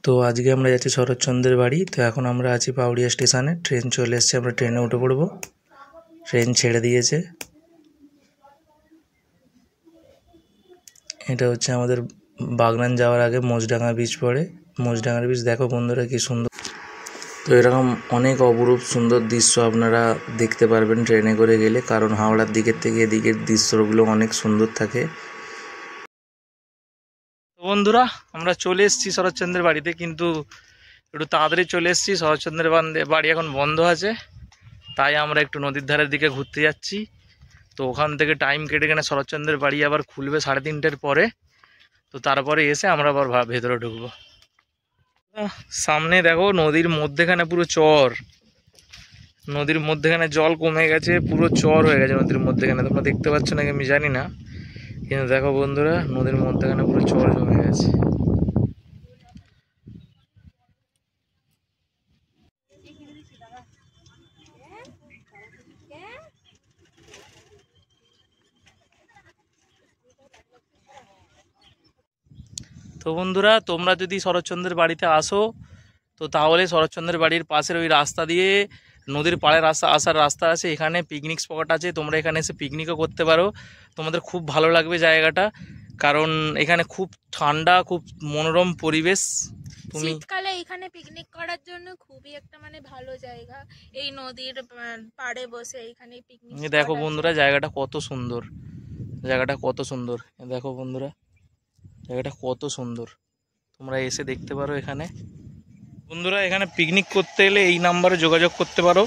তো আজকে আমরা যাচ্ছি শরৎচন্দ্রের বাড়ি। তো এখন আমরা আছি পাউড়িয়া স্টেশনে, ট্রেন চলে এসেছে, আমরা ট্রেনে উঠে পড়বো। ট্রেন ছেড়ে দিয়েছে। এটা হচ্ছে আমাদের বাগনান যাওয়ার আগে মোচডাঙ্গা বীচ পড়ে। মোচডাঙ্গার বীচ দেখো বন্ধুরা কি সুন্দর। তো এরকম অনেক অপরূপ সুন্দর দৃশ্য আপনারা দেখতে পারবেন ট্রেনে করে গেলে, কারণ হাওড়ার দিকের থেকে এদিকের দৃশ্যগুলো অনেক সুন্দর থাকে। বন্ধুরা আমরা চলে এসেছি শরৎচন্দ্রের বাড়িতে, কিন্তু একটু তাড়াতাড়ি চলে এসেছি। শরৎচন্দ্রের বাড়ি এখন বন্ধ আছে, তাই আমরা একটু নদীর ধারের দিকে ঘুরতে যাচ্ছি। তো ওখান থেকে টাইম কেটে গেলে শরৎচন্দ্রের বাড়ি আবার খুলবে 3:30-র পরে। তো তারপরে এসে আমরা আবার ভেতরে ঢুকবো। সামনে দেখো নদীর মধ্যেখানে পুরো চর, নদীর মধ্যেখানে জল কমে গেছে, পুরো চর হয়ে গেছে নদীর মধ্যেখানে। তোমরা দেখতে পাচ্ছ নাকি আমি জানি না, কিন্তু দেখো বন্ধুরা নদীর মধ্যেখানে পুরো চর জমে গেছে। তো বন্ধুরা তোমরা যদি শরৎচন্দ্রের বাড়িতে আসো, তো তাহলে শরৎচন্দ্রের বাড়ির পাশের ওই রাস্তা দিয়ে নদীর পাড়ে আসার রাস্তা আছে, এখানে পিকনিক স্পট আছে। তোমরা এখানে এসে পিকনিকও করতে পারো, তোমাদের খুব ভালো লাগবে জায়গাটা, কারণ এখানে খুব ঠান্ডা, খুব মনোরম পরিবেশ। তুমি শীতকালে এখানে পিকনিক করার জন্য খুবই একটা ভালো জায়গা, এই নদীর পাড়ে বসে এখানে পিকনিক। দেখো বন্ধুরা জায়গাটা কত সুন্দর, জায়গাটা কত সুন্দর। দেখো বন্ধুরা জায়গাটা কত সুন্দর, তোমরা এসে দেখতে পারো এখানে। বন্ধুরা এখানে পিকনিক করতে এলে এই নাম্বারে যোগাযোগ করতে পারো,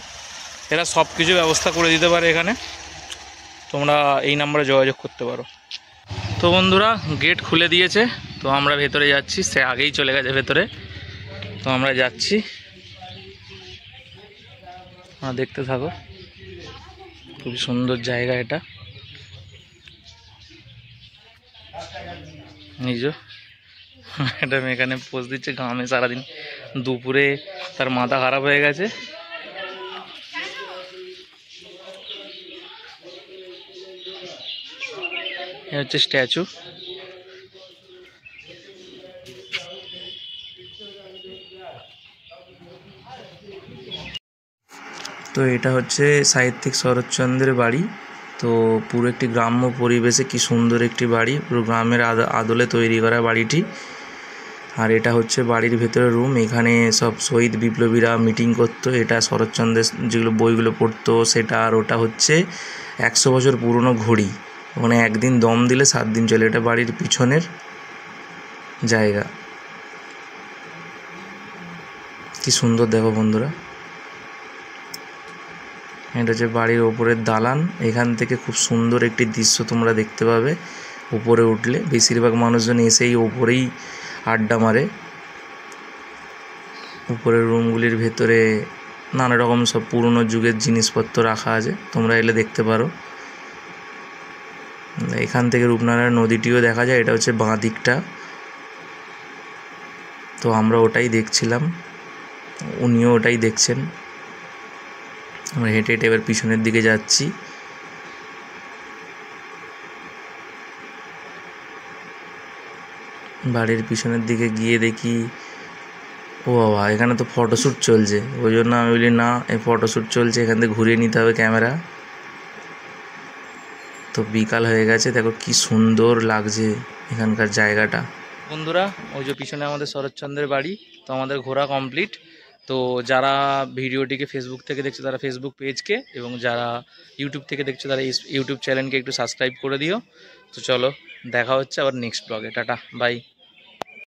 এরা সব কিছু ব্যবস্থা করে দিতে পারে এখানে, তোমরা এই নাম্বারে যোগাযোগ করতে পারো। তো বন্ধুরা গেট খুলে দিয়েছে, তো আমরা ভেতরে যাচ্ছি। সে আগেই চলে গেছে ভেতরে, তো আমরা যাচ্ছি, দেখতে থাকো। খুবই সুন্দর জায়গা এটা। নিজ ম্যাডাম এখানে পোজ দিচ্ছে, ঘামে সারাদিন, দুপুরে তার মাথা খারাপ হয়ে গেছে। এ হচ্ছে স্ট্যাচু। তো এটা হচ্ছে সাহিত্যিক শরৎচন্দ্রের বাড়ি। তো পুরো একটি গ্রাম্য পরিবেশে কি সুন্দর একটি বাড়ি, পুরো গ্রামের আদলে তৈরি করা বাড়িটি। আর এটা হচ্ছে বাড়ির ভেতরে রুম, এখানে সব শহীদ বিপ্লবীরা মিটিং করতো। এটা শরৎচন্দ্রের যেগুলো বইগুলো পড়তো সেটা। আর ওটা হচ্ছে 100 বছর পুরনো ঘড়ি, ওখানে একদিন দম দিলে 7 দিন চলে। এটা বাড়ির পিছনের জায়গা। কি সুন্দর দেখো বন্ধুরা। এটা হচ্ছে বাড়ির ওপরের দালান, এখান থেকে খুব সুন্দর একটি দৃশ্য তোমরা দেখতে পাবে। উপরে উঠলে বেশিরভাগ মানুষজন এসেই ওপরেই আড্ডা মারে। উপরের রুমগুলির ভেতরে নানা রকম সব পুরনো যুগের জিনিসপত্র রাখা আছে, তোমরা এলে দেখতে পারো। এখান থেকে রূপনারায়ণ নদীটিও দেখা যায়, এটা হচ্ছে বাঁ দিকটা। তো আমরা ওটাই দেখছিলাম, উনিও ওটাই দেখছেন। আমরা হেঁটে হেঁটে এবার পিছনের দিকে যাচ্ছি। বাড়ির পিছনের দিকে গিয়ে দেখি, ও বাবা এখানে তো ফটোশ্যুট চলছে। ওই জন্য আমি বলি না, এই ফটোশ্যুট চলছে, এখান থেকে ঘুরিয়ে নিতে হবে ক্যামেরা। তো বিকাল হয়ে গেছে, দেখো কি সুন্দর লাগছে এখানকার জায়গাটা। বন্ধুরা ওই যে পিছনে আমাদের শরৎচন্দ্রের বাড়ি। তো আমাদের ঘোরা কমপ্লিট। তো যারা ভিডিওটিকে ফেসবুক থেকে দেখছে তারা ফেসবুক পেজকে, এবং যারা ইউটিউব থেকে দেখছে তারা ইউটিউব চ্যানেলকে একটু সাবস্ক্রাইব করে দিও। তো চলো দেখা হচ্ছে আবার নেক্সট ব্লগে। Tata bye.